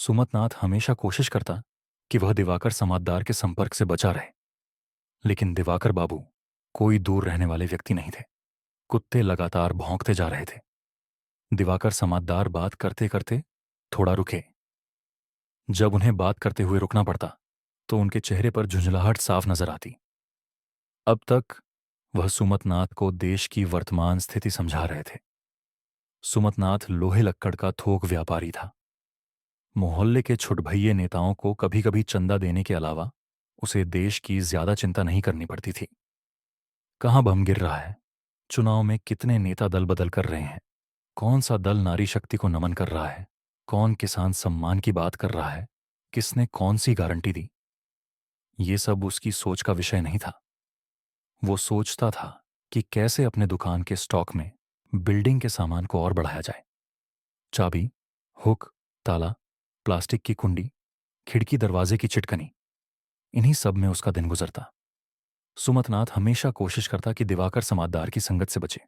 सुमतनाथ हमेशा कोशिश करता कि वह दिवाकर समातदार के संपर्क से बचा रहे, लेकिन दिवाकर बाबू कोई दूर रहने वाले व्यक्ति नहीं थे। कुत्ते लगातार भौंकते जा रहे थे। दिवाकर समातदार बात करते करते थोड़ा रुके। जब उन्हें बात करते हुए रुकना पड़ता तो उनके चेहरे पर झुंझलाहट साफ नजर आती। अब तक वह सुमतनाथ को देश की वर्तमान स्थिति समझा रहे थे। सुमतनाथ लोहे लक्कड़ का थोक व्यापारी था। मोहल्ले के छुटभइये नेताओं को कभी कभी चंदा देने के अलावा उसे देश की ज्यादा चिंता नहीं करनी पड़ती थी। कहाँ बम गिर रहा है, चुनाव में कितने नेता दल बदल कर रहे हैं, कौन सा दल नारी शक्ति को नमन कर रहा है, कौन किसान सम्मान की बात कर रहा है, किसने कौन सी गारंटी दी, ये सब उसकी सोच का विषय नहीं था। वो सोचता था कि कैसे अपने दुकान के स्टॉक में बिल्डिंग के सामान को और बढ़ाया जाए। चाबी, हुक, ताला, प्लास्टिक की कुंडी, खिड़की दरवाजे की चिटकनी, इन्हीं सब में उसका दिन गुजरता। सुमतनाथ हमेशा कोशिश करता कि दिवाकर समातदार की संगत से बचे,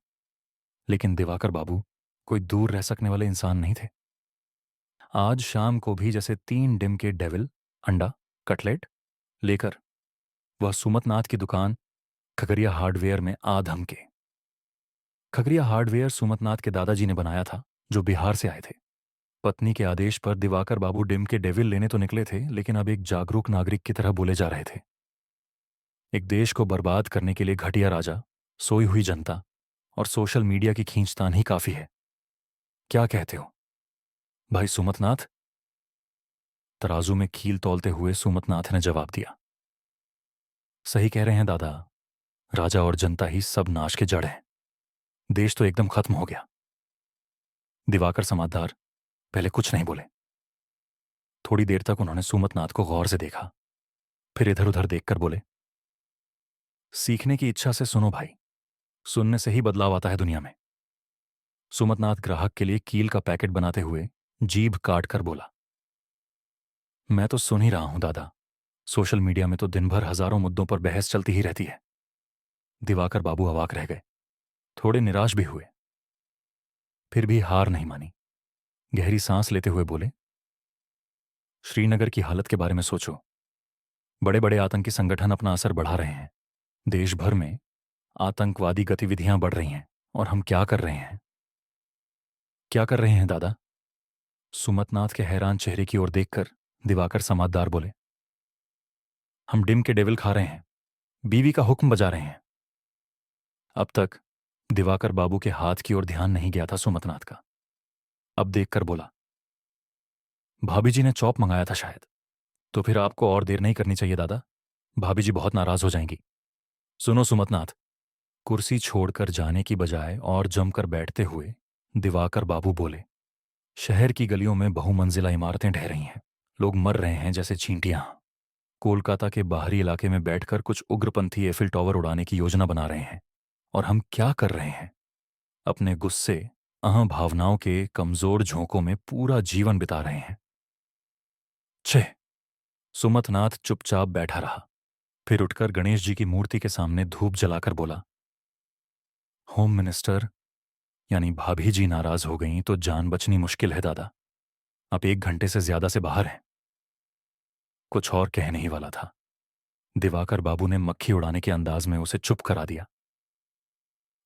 लेकिन दिवाकर बाबू कोई दूर रह सकने वाले इंसान नहीं थे। आज शाम को भी जैसे 3 डिम के डेविल अंडा कटलेट लेकर वह सुमतनाथ की दुकान खगरिया हार्डवेयर में आ धमके। खगरिया हार्डवेयर सुमतनाथ के दादाजी ने बनाया था, जो बिहार से आए थे। पत्नी के आदेश पर दिवाकर बाबू डिम के डेविल लेने तो निकले थे, लेकिन अब एक जागरूक नागरिक की तरह बोले जा रहे थे। एक देश को बर्बाद करने के लिए घटिया राजा, सोई हुई जनता और सोशल मीडिया की खींचतान ही काफी है। क्या कहते हो भाई सुमतनाथ? तराजू में कील तौलते हुए सुमतनाथ ने जवाब दिया। सही कह रहे हैं दादा, राजा और जनता ही सब नाश के जड़ हैं। देश तो एकदम खत्म हो गया। दिवाकर समातदार पहले कुछ नहीं बोले। थोड़ी देर तक उन्होंने सुमतनाथ को गौर से देखा, फिर इधर उधर देखकर बोले, सीखने की इच्छा से सुनो भाई, सुनने से ही बदलाव आता है दुनिया में। सुमतनाथ ग्राहक के लिए कील का पैकेट बनाते हुए जीभ काट कर बोला। मैं तो सुन ही रहा हूं दादा, सोशल मीडिया में तो दिन भर हजारों मुद्दों पर बहस चलती ही रहती है। दिवाकर बाबू अवाक रह गए, थोड़े निराश भी हुए, फिर भी हार नहीं मानी। गहरी सांस लेते हुए बोले, श्रीनगर की हालत के बारे में सोचो। बड़े बड़े आतंकी संगठन अपना असर बढ़ा रहे हैं। देश भर में आतंकवादी गतिविधियां बढ़ रही हैं, और हम क्या कर रहे हैं? क्या कर रहे हैं दादा? सुमतनाथ के हैरान चेहरे की ओर देखकर दिवाकर समातदार बोले, हम डिम के डेविल खा रहे हैं, बीवी का हुक्म बजा रहे हैं। अब तक दिवाकर बाबू के हाथ की ओर ध्यान नहीं गया था सुमतनाथ का। अब देखकर बोला, भाभी जी ने चॉप मंगाया था शायद। तो फिर आपको और देर नहीं करनी चाहिए दादा, भाभी जी बहुत नाराज हो जाएंगी। सुनो सुमतनाथ, कुर्सी छोड़कर जाने की बजाय और जमकर बैठते हुए दिवाकर बाबू बोले, शहर की गलियों में बहुमंजिला इमारतें ढह रही हैं। लोग मर रहे हैं जैसे चींटियां। कोलकाता के बाहरी इलाके में बैठकर कुछ उग्रपंथी एफिल टॉवर उड़ाने की योजना बना रहे हैं। और हम क्या कर रहे हैं? अपने गुस्से, भावनाओं के कमजोर झोंकों में पूरा जीवन बिता रहे हैं। छह। सुमतनाथ चुपचाप बैठा रहा, फिर उठकर गणेश जी की मूर्ति के सामने धूप जलाकर बोला, होम मिनिस्टर यानी भाभी जी नाराज हो गईं तो जान बचनी मुश्किल है दादा। आप 1 घंटे से ज्यादा से बाहर हैं। कुछ और कह नहीं वाला था। दिवाकर बाबू ने मक्खी उड़ाने के अंदाज में उसे चुप करा दिया।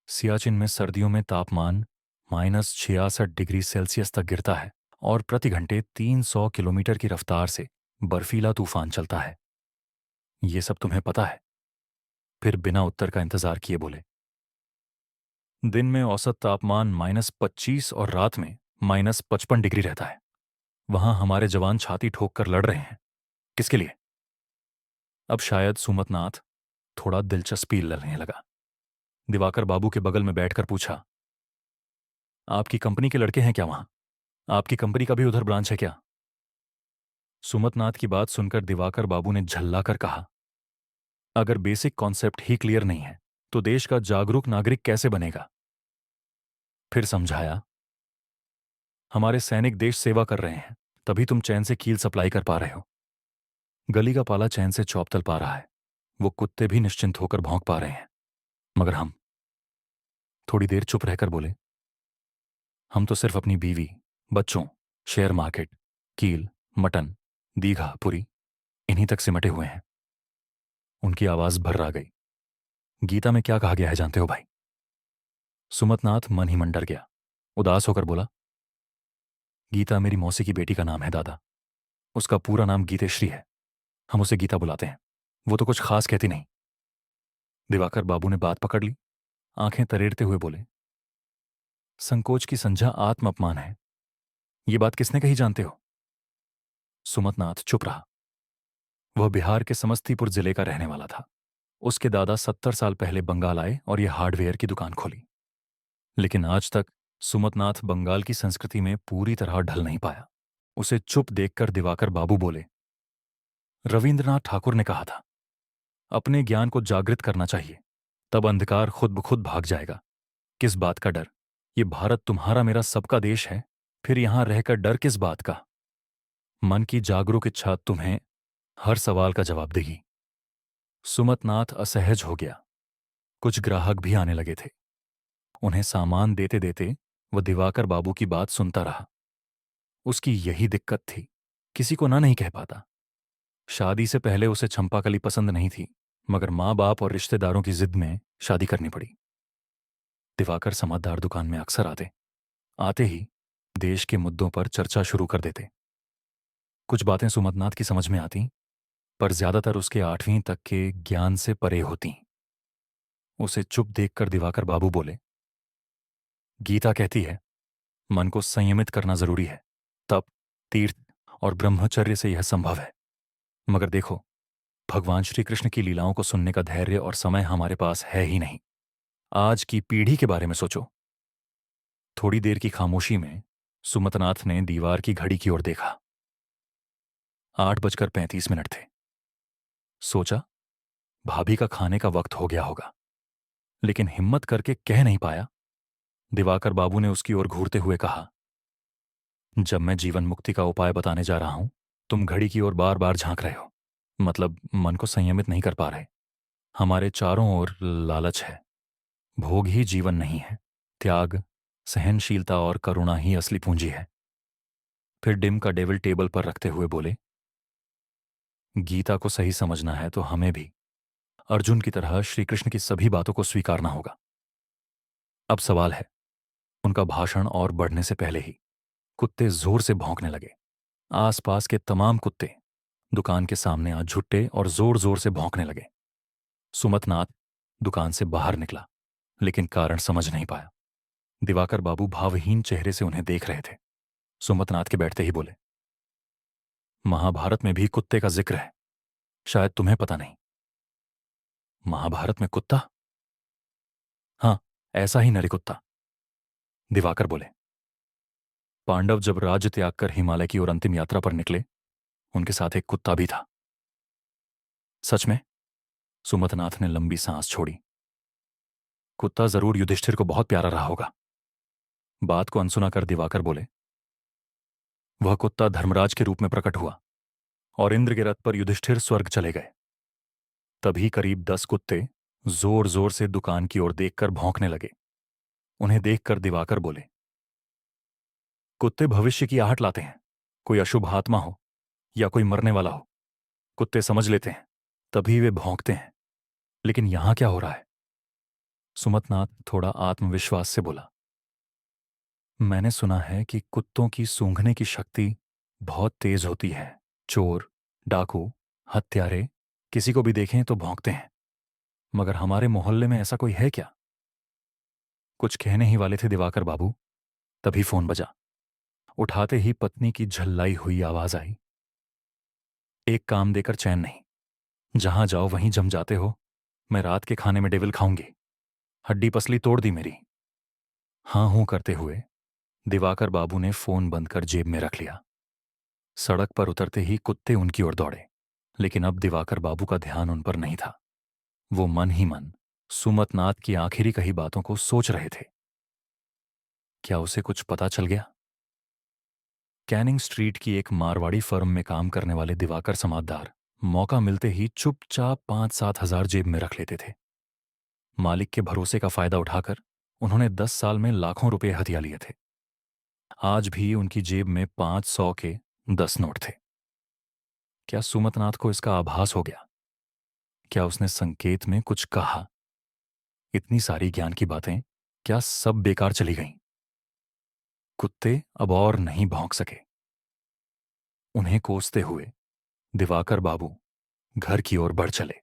सियाचिन में सर्दियों में तापमान -66 डिग्री सेल्सियस तक गिरता है, और प्रति घंटे 300 किलोमीटर की रफ्तार से बर्फीला तूफान चलता है। ये सब तुम्हें पता है? फिर बिना उत्तर का इंतजार किए बोले, दिन में औसत तापमान -25 और रात में -55 डिग्री रहता है। वहां हमारे जवान छाती ठोक कर लड़ रहे हैं। किसके लिए? अब शायद सुमतनाथ थोड़ा दिलचस्पी लेने लगा। दिवाकर बाबू के बगल में बैठकर पूछा, आपकी कंपनी के लड़के हैं क्या वहां? आपकी कंपनी का भी उधर ब्रांच है क्या? सुमतनाथ की बात सुनकर दिवाकर बाबू ने झल्लाकर कहा, अगर बेसिक कॉन्सेप्ट ही क्लियर नहीं है तो देश का जागरूक नागरिक कैसे बनेगा? फिर समझाया, हमारे सैनिक देश सेवा कर रहे हैं, तभी तुम चैन से कील सप्लाई कर पा रहे हो। गली का पाला चैन से चौप तल पा रहा है, वो कुत्ते भी निश्चिंत होकर भौंक पा रहे हैं, मगर हम? थोड़ी देर चुप रहकर बोले, हम तो सिर्फ अपनी बीवी, बच्चों, शेयर मार्केट, कील मटन, दीघा, पुरी इन्हीं तक सिमटे हुए हैं। उनकी आवाज भर्रा गई। गीता में क्या कहा गया है जानते हो भाई? सुमतनाथ मन ही मन डर गया। उदास होकर बोला, गीता मेरी मौसी की बेटी का नाम है दादा। उसका पूरा नाम गीतेश्री है। हम उसे गीता बुलाते हैं। वो तो कुछ खास कहती नहीं। दिवाकर बाबू ने बात पकड़ ली। आंखें तरेड़ते हुए बोले, संकोच की संज्ञा आत्म अपमान है। ये बात किसने कही जानते हो? सुमतनाथ चुप रहा। वह बिहार के समस्तीपुर जिले का रहने वाला था। उसके दादा 70 साल पहले बंगाल आए और यह हार्डवेयर की दुकान खोली। लेकिन आज तक सुमतनाथ बंगाल की संस्कृति में पूरी तरह ढल नहीं पाया। उसे चुप देखकर दिवाकर बाबू बोले, रविंद्रनाथ ठाकुर ने कहा था, अपने ज्ञान को जागृत करना चाहिए, तब अंधकार खुद ब खुद भाग जाएगा। किस बात का डर? ये भारत तुम्हारा मेरा सबका देश है, फिर यहां रहकर डर किस बात का? मन की जागरूक इच्छा तुम्हें हर सवाल का जवाब देगी। सुमतनाथ असहज हो गया। कुछ ग्राहक भी आने लगे थे। उन्हें सामान देते देते वह दिवाकर बाबू की बात सुनता रहा। उसकी यही दिक्कत थी, किसी को ना नहीं कह पाता। शादी से पहले उसे छंपाकली पसंद नहीं थी, मगर माँ बाप और रिश्तेदारों की जिद में शादी करनी पड़ी। दिवाकर समाददार दुकान में अक्सर आते। आते ही देश के मुद्दों पर चर्चा शुरू कर देते। कुछ बातें सुमतनाथ की समझ में आती, पर ज्यादातर उसके 8वीं तक के ज्ञान से परे होती। उसे चुप देखकर दिवाकर बाबू बोले, गीता कहती है मन को संयमित करना जरूरी है। तप, तीर्थ और ब्रह्मचर्य से यह संभव है। मगर देखो, भगवान श्री कृष्ण की लीलाओं को सुनने का धैर्य और समय हमारे पास है ही नहीं। आज की पीढ़ी के बारे में सोचो। थोड़ी देर की खामोशी में सुमतनाथ ने दीवार की घड़ी की ओर देखा। 8:35 थे। सोचा, भाभी का खाने का वक्त हो गया होगा, लेकिन हिम्मत करके कह नहीं पाया। दिवाकर बाबू ने उसकी ओर घूरते हुए कहा, जब मैं जीवन मुक्ति का उपाय बताने जा रहा हूं, तुम घड़ी की ओर बार बार झांक रहे हो। मतलब मन को संयमित नहीं कर पा रहे। हमारे चारों ओर लालच है। भोग ही जीवन नहीं है। त्याग, सहनशीलता और करुणा ही असली पूंजी है। फिर डिम का डेविल टेबल पर रखते हुए बोले, गीता को सही समझना है तो हमें भी अर्जुन की तरह श्री कृष्ण की सभी बातों को स्वीकारना होगा। अब सवाल है, उनका भाषण और बढ़ने से पहले ही कुत्ते जोर से भौंकने लगे। आसपास के तमाम कुत्ते दुकान के सामने आ झुट्टे और जोर जोर से भौंकने लगे। सुमतनाथ दुकान से बाहर निकला, लेकिन कारण समझ नहीं पाया। दिवाकर बाबू भावहीन चेहरे से उन्हें देख रहे थे। सुमतनाथ के बैठते ही बोले, महाभारत में भी कुत्ते का जिक्र है, शायद तुम्हें पता नहीं। महाभारत में कुत्ता? हाँ, ऐसा ही नरिकुत्ता। दिवाकर बोले, पांडव जब राज्य त्याग कर हिमालय की ओर अंतिम यात्रा पर निकले, उनके साथ एक कुत्ता भी था। सच में? सुमतनाथ ने लंबी सांस छोड़ी। कुत्ता जरूर युधिष्ठिर को बहुत प्यारा रहा होगा। बात को अनसुना कर दिवाकर बोले, वह कुत्ता धर्मराज के रूप में प्रकट हुआ और इंद्र के रथ पर युधिष्ठिर स्वर्ग चले गए। तभी करीब 10 कुत्ते जोर जोर से दुकान की ओर देखकर भौंकने लगे। उन्हें देखकर दिवाकर बोले, कुत्ते भविष्य की आहट लाते हैं। कोई अशुभ आत्मा हो या कोई मरने वाला हो, कुत्ते समझ लेते हैं, तभी वे भौंकते हैं। लेकिन यहां क्या हो रहा है? सुमतनाथ थोड़ा आत्मविश्वास से बोला, मैंने सुना है कि कुत्तों की सूंघने की शक्ति बहुत तेज होती है। चोर, डाकू, हत्यारे किसी को भी देखें तो भौंकते हैं। मगर हमारे मोहल्ले में ऐसा कोई है क्या? कुछ कहने ही वाले थे दिवाकर बाबू, तभी फोन बजा। उठाते ही पत्नी की झल्लाई हुई आवाज आई, एक काम देकर चैन नहीं, जहां जाओ वहीं जम जाते हो। मैं रात के खाने में डेविल खाऊंगी। हड्डी पसली तोड़ दी मेरी। हां हूं करते हुए दिवाकर बाबू ने फोन बंद कर जेब में रख लिया। सड़क पर उतरते ही कुत्ते उनकी ओर दौड़े, लेकिन अब दिवाकर बाबू का ध्यान उन पर नहीं था। वो मन ही मन सुमतनाथ की आखिरी कही बातों को सोच रहे थे। क्या उसे कुछ पता चल गया? कैनिंग स्ट्रीट की एक मारवाड़ी फर्म में काम करने वाले दिवाकर समाददार मौका मिलते ही चुपचाप 5-7 हजार जेब में रख लेते थे। मालिक के भरोसे का फायदा उठाकर उन्होंने 10 साल में लाखों रुपए हथिया लिए थे। आज भी उनकी जेब में 500 के 10 नोट थे। क्या सुमतनाथ को इसका आभास हो गया? क्या उसने संकेत में कुछ कहा? इतनी सारी ज्ञान की बातें क्या सब बेकार चली गईं? कुत्ते अब और नहीं भौंक सके। उन्हें कोसते हुए दिवाकर बाबू घर की ओर बढ़ चले।